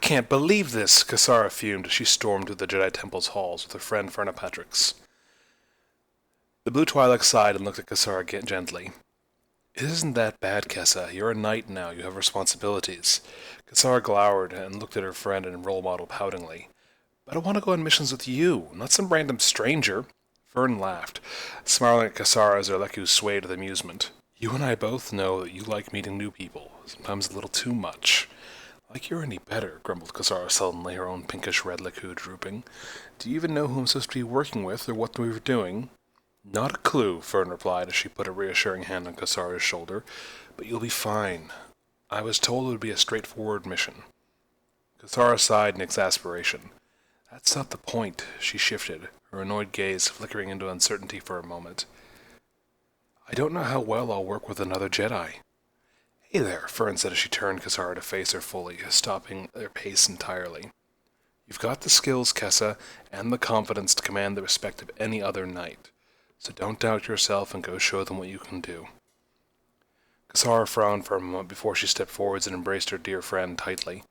can't believe this, Kesarah fumed as she stormed through the Jedi Temple's halls with her friend Ferna Patrix. The blue Twi'lek sighed and looked at Kesarah gently. It isn't that bad, Kessa. You're a knight now. You have responsibilities. Kesarah glowered and looked at her friend and role model poutingly. But I want to go on missions with you, not some random stranger. Fern laughed, smiling at Kesarah as her Leku swayed with amusement. You and I both know that you like meeting new people, sometimes a little too much. Like you're any better, grumbled Kesarah sullenly, her own pinkish-red Leku drooping. Do you even know who I'm supposed to be working with or what we were doing? Not a clue, Fern replied as she put a reassuring hand on Kesarah's shoulder. But you'll be fine. I was told it would be a straightforward mission. Kesarah sighed in exasperation. That's not the point, she shifted, her annoyed gaze flickering into uncertainty for a moment. I don't know how well I'll work with another Jedi. Hey there, Fern said as she turned Kesarah to face her fully, stopping their pace entirely. You've got the skills, Kessa, and the confidence to command the respect of any other knight. So don't doubt yourself and go show them what you can do. Kesarah frowned for a moment before she stepped forwards and embraced her dear friend tightly.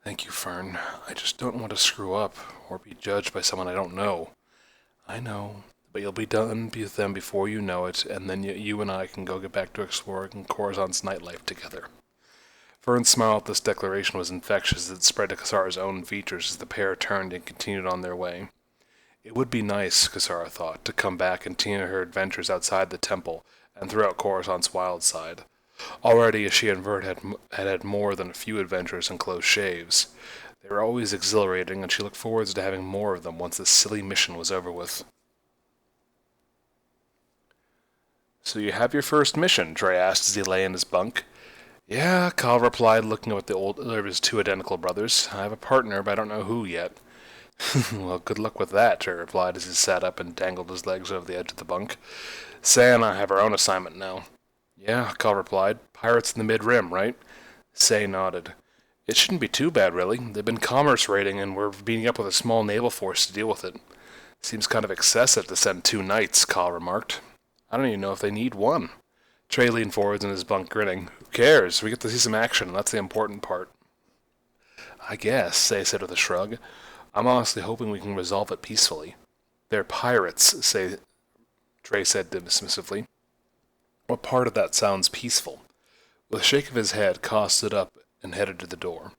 Thank you, Fern. I just don't want to screw up, or be judged by someone I don't know. I know, but you'll be done with them before you know it, and then you and I can go get back to exploring Coruscant's nightlife together. Fern's smile at this declaration was infectious as it spread to Kesarah's own features as the pair turned and continued on their way. It would be nice, Kesarah thought, to come back and continue her adventures outside the temple and throughout Coruscant's wild side. Already, she and Vert had more than a few adventures and close shaves. They were always exhilarating, and she looked forward to having more of them once this silly mission was over with. So you have your first mission, Trey asked as he lay in his bunk. Yeah, Kyle replied, looking up at the older of his two identical brothers. I have a partner, but I don't know who yet. Well, good luck with that, Trey replied as he sat up and dangled his legs over the edge of the bunk. Say and I have our own assignment now. Yeah, Kyle replied. Pirates in the mid-rim, right? Say nodded. It shouldn't be too bad, really. They've been commerce raiding, and we're meeting up with a small naval force to deal with it. Seems kind of excessive to send 2 knights, Kyle remarked. I don't even know if they need one. Trey leaned forwards in his bunk, grinning. Who cares? We get to see some action, and that's the important part. I guess, Say said with a shrug. I'm honestly hoping we can resolve it peacefully. They're pirates, Trey said dismissively. What part of that sounds peaceful? With a shake of his head, Ka stood up and headed to the door.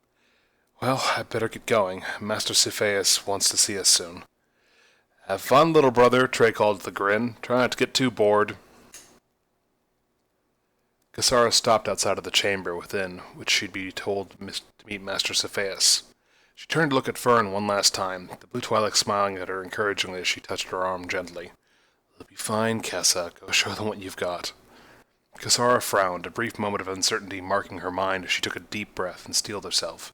Well, I'd better get going. Master Cepheus wants to see us soon. Have fun, little brother, Trey called with a grin. Try not to get too bored. Kesarah stopped outside of the chamber within, which she'd be told to meet Master Cepheus. She turned to look at Fern one last time, the blue Twi'lek smiling at her encouragingly as she touched her arm gently. It'll be fine, Kessa. Go show them what you've got. Kesarah frowned, a brief moment of uncertainty marking her mind as she took a deep breath and steeled herself.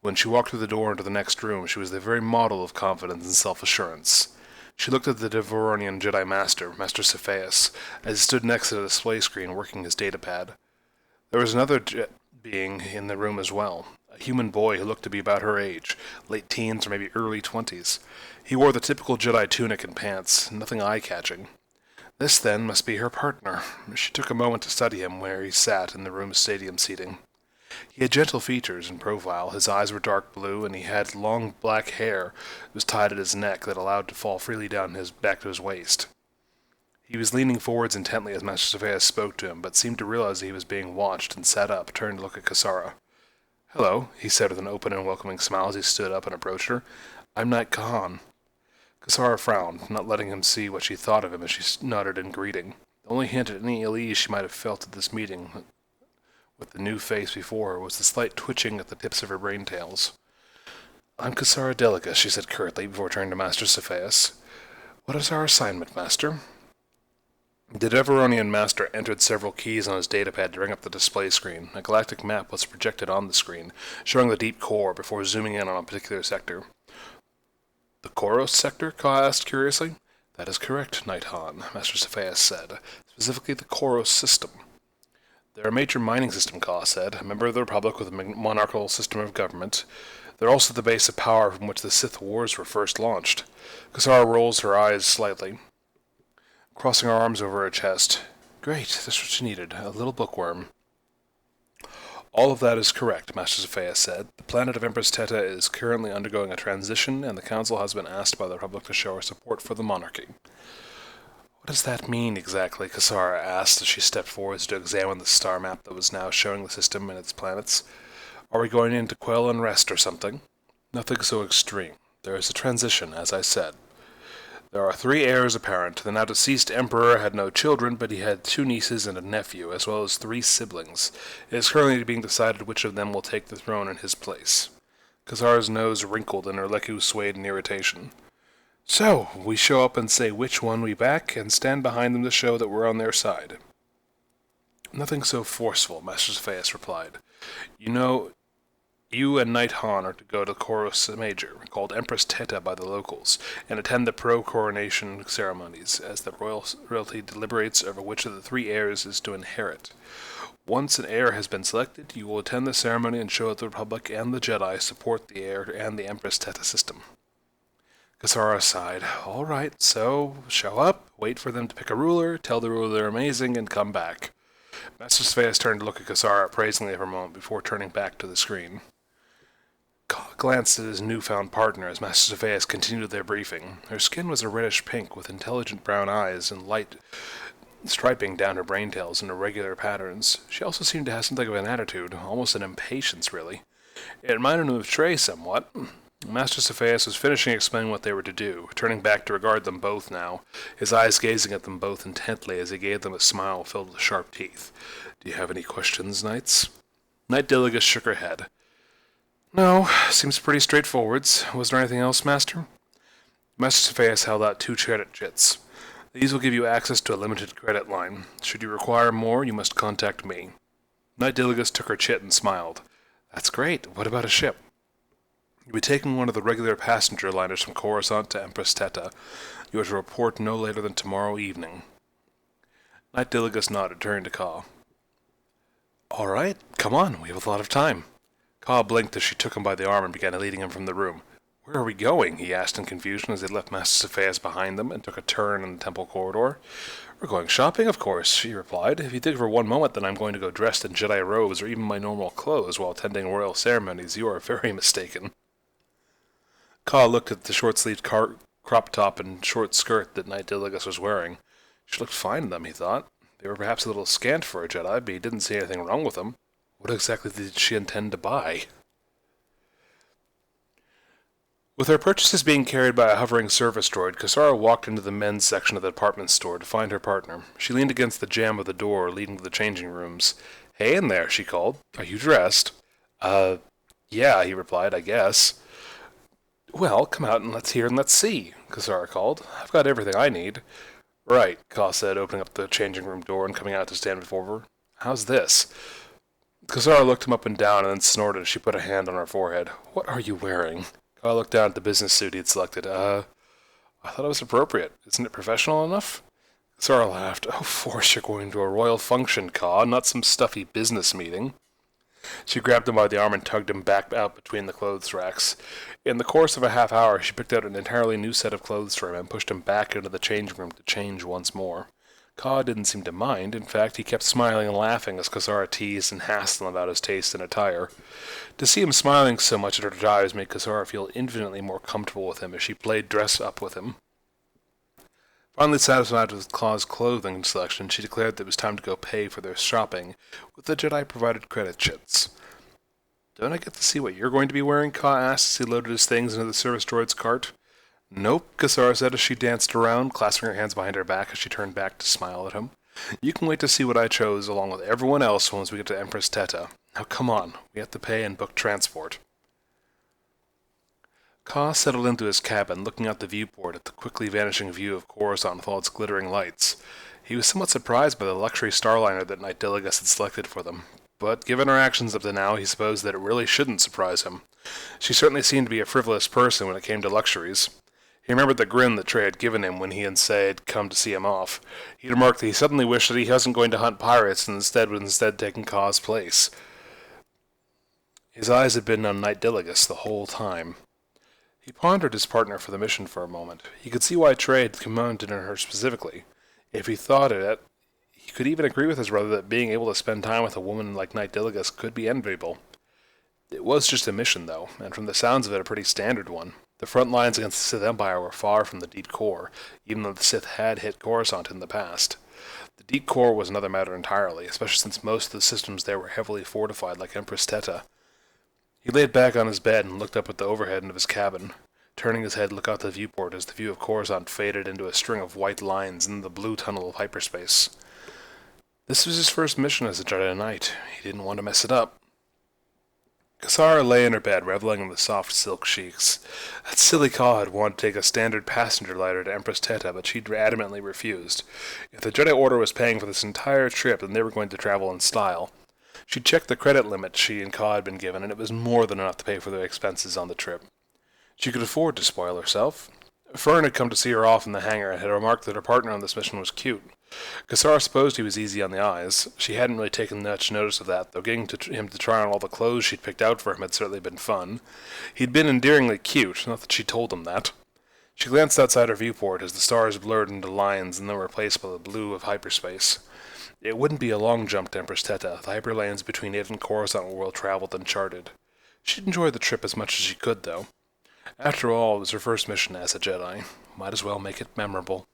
When she walked through the door into the next room, she was the very model of confidence and self-assurance. She looked at the Devoronian Jedi Master, Master Cepheus, as he stood next to the display screen working his datapad. There was another being in the room as well, a human boy who looked to be about her age, late teens or maybe early 20s. He wore the typical Jedi tunic and pants, nothing eye-catching. This, then, must be her partner. She took a moment to study him where he sat in the room's stadium seating. He had gentle features in profile, his eyes were dark blue, and he had long black hair that was tied at his neck that allowed to fall freely down his back to his waist. He was leaning forwards intently as Master Cepheus spoke to him, but seemed to realize he was being watched and sat up, turned to look at Kesarah. Hello, he said with an open and welcoming smile as he stood up and approached her. I'm Knight Kahan. Kesarah frowned, not letting him see what she thought of him as she nodded in greeting. The only hint at any ill ease she might have felt at this meeting with the new face before her was the slight twitching at the tips of her brain-tails. I'm Kesarah Dilligas, she said curtly before turning to Master Cepheus. What is our assignment, Master? The Devoronian Master entered several keys on his datapad to bring up the display screen. A galactic map was projected on the screen, showing the deep core before zooming in on a particular sector. The Koros sector? Ka asked curiously. That is correct, Knight Han, Master Cepheus said. Specifically the Koros system. They're a major mining system, Ka said, a member of the Republic with a monarchical system of government. They're also the base of power from which the Sith Wars were first launched. Kesarah rolls her eyes slightly, crossing her arms over her chest. Great, that's what you needed, a little bookworm. All of that is correct, Master Sophia said. The planet of Empress Teta is currently undergoing a transition, and the Council has been asked by the Republic to show our support for the monarchy. What does that mean exactly? Kesarah asked as she stepped forwards to examine the star map that was now showing the system and its planets. Are we going in to quell unrest or something? Nothing so extreme. There is a transition, as I said. There are 3 heirs apparent. The now deceased emperor had no children, but he had 2 nieces and a nephew, as well as 3 siblings. It is currently being decided which of them will take the throne in his place. Kesarah's nose wrinkled and her leku swayed in irritation. So, we show up and say which one we back, and stand behind them to show that we're on their side. Nothing so forceful, Master Sophia replied. You know, you and Knight Han are to go to Chorus Major, called Empress Teta by the locals, and attend the pro-coronation ceremonies, as the royalty deliberates over which of the 3 heirs is to inherit. Once an heir has been selected, you will attend the ceremony and show that the Republic and the Jedi support the heir and the Empress Teta system. Kesarah sighed. All right, so show up, wait for them to pick a ruler, tell the ruler they're amazing, and come back. Master Sophia turned to look at Kesarah appraisingly for a moment before turning back to the screen. Ka glanced at his newfound partner as Master Sophia continued their briefing. Her skin was a reddish pink with intelligent brown eyes and light striping down her braintails in irregular patterns. She also seemed to have something of an attitude, almost an impatience, really. It reminded him of Trey somewhat. Master Sophia was finishing explaining what they were to do, turning back to regard them both now, his eyes gazing at them both intently as he gave them a smile filled with sharp teeth. Do you have any questions, Knights? Knight Dilligas shook her head. No, seems pretty straightforward. Was there anything else, Master? Master Sophia held out 2 credit chits. These will give you access to a limited credit line. Should you require more, you must contact me. Knight Dilligas took her chit and smiled. That's great. What about a ship? You'll be taking one of the regular passenger liners from Coruscant to Empress Teta. You are to report no later than tomorrow evening. Knight Dilligas nodded, turning to Ka. All right, come on, we have a lot of time. Ka blinked as she took him by the arm and began leading him from the room. Where are we going? He asked in confusion as they left Master Sophia behind them and took a turn in the temple corridor. We're going shopping, of course, she replied. If you think for one moment that I'm going to go dressed in Jedi robes or even my normal clothes while attending royal ceremonies, you are very mistaken. Ka looked at the short-sleeved crop top and short skirt that Knight Dilligas was wearing. She looked fine in them, he thought. They were perhaps a little scant for a Jedi, but he didn't see anything wrong with them. What exactly did she intend to buy? With her purchases being carried by a hovering service droid, Kesarah walked into the men's section of the department store to find her partner. She leaned against the jamb of the door leading to the changing rooms. Hey in there, she called. Are you dressed? Yeah, he replied, I guess. Well, come out and let's hear and let's see, Kesarah called. I've got everything I need. Right, Ka said, opening up the changing room door and coming out to stand before her. How's this? Kesarah looked him up and down and then snorted as she put a hand on her forehead. What are you wearing? Ka looked down at the business suit he had selected. I thought it was appropriate. Isn't it professional enough? Kesarah laughed. Oh, of course you're going to a royal function, Ka, not some stuffy business meeting. She grabbed him by the arm and tugged him back out between the clothes racks. In the course of a half hour, she picked out an entirely new set of clothes for him and pushed him back into the changing room to change once more. Ka didn't seem to mind. In fact, he kept smiling and laughing as Kesarah teased and hassed him about his taste in attire. To see him smiling so much at her desires made Kesarah feel infinitely more comfortable with him as she played dress-up with him. Finally satisfied with Ka's clothing selection, she declared that it was time to go pay for their shopping with the Jedi-provided credit chits. Don't I get to see what you're going to be wearing? Ka asked as he loaded his things into the service droid's cart. Nope, Kesarah said as she danced around, clasping her hands behind her back as she turned back to smile at him. You can wait to see what I chose along with everyone else once we get to Empress Teta. Now come on, we have to pay and book transport. Ka settled into his cabin, looking out the viewport at the quickly vanishing view of Coruscant with all its glittering lights. He was somewhat surprised by the luxury starliner that Knight Dilligas had selected for them, but given her actions up to now, he supposed that it really shouldn't surprise him. She certainly seemed to be a frivolous person when it came to luxuries. He remembered the grin that Trey had given him when he and Say had come to see him off. He remarked that he suddenly wished that he wasn't going to hunt pirates and was taking Ka's place. His eyes had been on Knight Dilligas the whole time. He pondered his partner for the mission for a moment. He could see why Trey had commended on her specifically. If he thought it, He could even agree with his brother that being able to spend time with a woman like Knight Dilligas could be enviable. It was just a mission, though, and from the sounds of it, a pretty standard one. The front lines against the Sith Empire were far from the deep core, even though the Sith had hit Coruscant in the past. The deep core was another matter entirely, especially since most of the systems there were heavily fortified like Empress Teta. He laid back on his bed and looked up at the overhead of his cabin, turning his head to look out the viewport as the view of Coruscant faded into a string of white lines in the blue tunnel of hyperspace. This was his first mission as a Jedi Knight. He didn't want to mess it up. Kesarah lay in her bed, reveling in the soft silk sheets. That silly Ka had wanted to take a standard passenger lighter to Empress Teta, but she'd adamantly refused. If the Jedi Order was paying for this entire trip, then they were going to travel in style. She checked the credit limit she and Ka had been given, and it was more than enough to pay for their expenses on the trip. She could afford to spoil herself. Fern had come to see her off in the hangar and had remarked that her partner on this mission was cute. Kesarah supposed he was easy on the eyes. She hadn't really taken much notice of that, though getting him to try on all the clothes she'd picked out for him had certainly been fun. He'd been endearingly cute, not that she told him that. She glanced outside her viewport as the stars blurred into lines and then were replaced by the blue of hyperspace. It wouldn't be a long jump to Empress Teta. The hyperlanes between it and Coruscant were well traveled and charted. She'd enjoy the trip as much as she could, though. After all, it was her first mission as a Jedi. Might as well make it memorable.